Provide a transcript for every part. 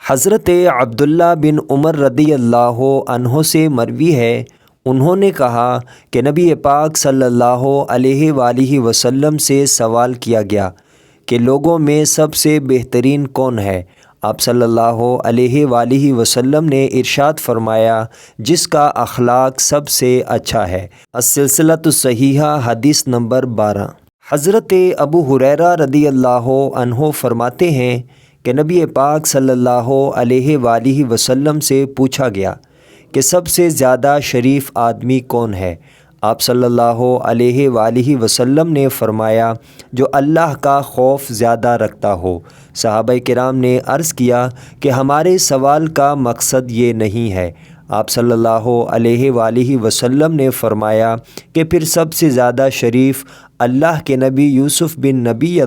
حضرت عبداللہ بن عمر رضی اللہ عنہ سے مروی ہے، انہوں نے کہا کہ نبی پاک صلی اللہ علیہ وآلہ وسلم سے سوال کیا گیا کہ لوگوں میں سب سے بہترین کون ہے؟ آپ صلی اللہ علیہ وآلہ وسلم نے ارشاد فرمایا، جس کا اخلاق سب سے اچھا ہے۔ السلسلۃ الصحیحہ حدیث نمبر 12۔ حضرت ابو ہریرہ رضی اللہ عنہ فرماتے ہیں کہ نبی پاک صلی اللہ علیہ وآلہ وسلم سے پوچھا گیا کہ سب سے زیادہ شریف آدمی کون ہے؟ آپ صلی اللہ علیہ وآلہ وسلم نے فرمایا، جو اللہ کا خوف زیادہ رکھتا ہو۔ صحابہ کرام نے عرض کیا کہ ہمارے سوال کا مقصد یہ نہیں ہے۔ آپ صلی اللہ علیہ وآلہ وسلم نے فرمایا کہ پھر سب سے زیادہ شریف اللہ کے نبی یوسف بن نبی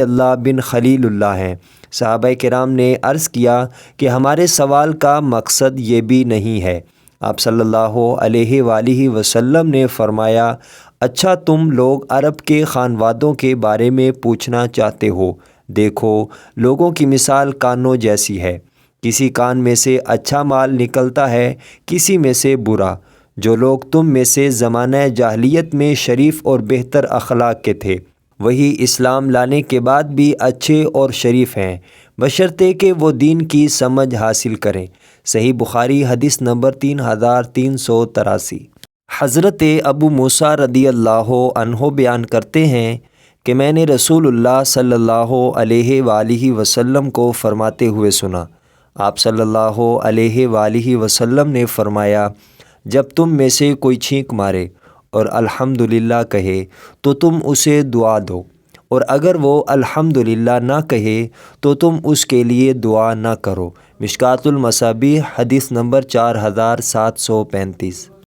اللہ بن خلیل اللہ ہیں۔ صحابہ کرام نے عرض کیا کہ ہمارے سوال کا مقصد یہ بھی نہیں ہے۔ آپ صلی اللہ علیہ وآلہ وسلم نے فرمایا، اچھا تم لوگ عرب کے خانوادوں کے بارے میں پوچھنا چاہتے ہو؟ دیکھو، لوگوں کی مثال کانوں جیسی ہے، کسی کان میں سے اچھا مال نکلتا ہے، کسی میں سے برا۔ جو لوگ تم میں سے زمانہ جاہلیت میں شریف اور بہتر اخلاق کے تھے، وہی اسلام لانے کے بعد بھی اچھے اور شریف ہیں، بشرطے کہ وہ دین کی سمجھ حاصل کریں۔ صحیح بخاری حدیث نمبر 3383۔ حضرت ابو موسیٰ رضی اللہ عنہ بیان کرتے ہیں کہ میں نے رسول اللہ صلی اللہ علیہ وآلہ وسلم کو فرماتے ہوئے سنا۔ آپ صلی اللہ علیہ وآلہ وسلم نے فرمایا، جب تم میں سے کوئی چھینک مارے اور الحمدللہ کہے تو تم اسے دعا دو، اور اگر وہ الحمدللہ نہ کہے تو تم اس کے لیے دعا نہ کرو۔ مشکوٰۃ المصابیح حدیث نمبر 4735۔